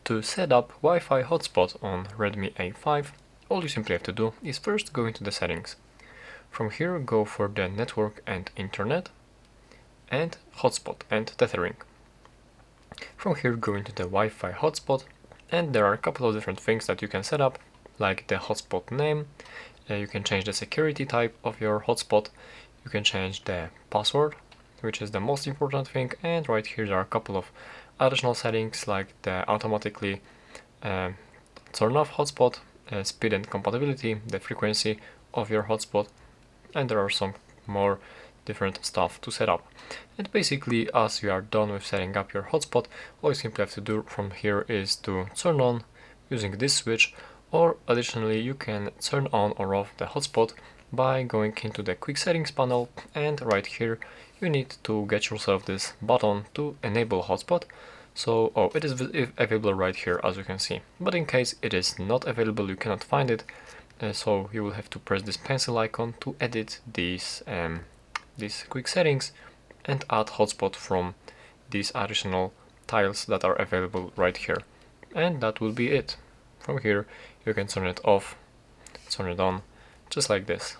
To set up Wi-Fi hotspot on Redmi A5, all you simply have to do is first go into the settings. From here go for the network and internet, and hotspot and tethering. From here go into the Wi-Fi hotspot, and there are a couple of different things that you can set up, like the hotspot name. You can change the security type of your hotspot, you can change the password, which is the most important thing, and right here there are a couple of additional settings like the automatically turn off hotspot, speed and compatibility, the frequency of your hotspot, and there are some more different stuff to set up. And basically, as you are done with setting up your hotspot, all you simply have to do from here is to turn on using this switch, or additionally you can turn on or off the hotspot by going into the quick settings panel, and right here you need to get yourself this button to enable hotspot. So, it is available right here, as you can see, but in case it is not available, you cannot find it, so you will have to press this pencil icon to edit these quick settings and add hotspot from these additional tiles that are available right here. And that will be it. From here you can turn it off, turn it on, just like this.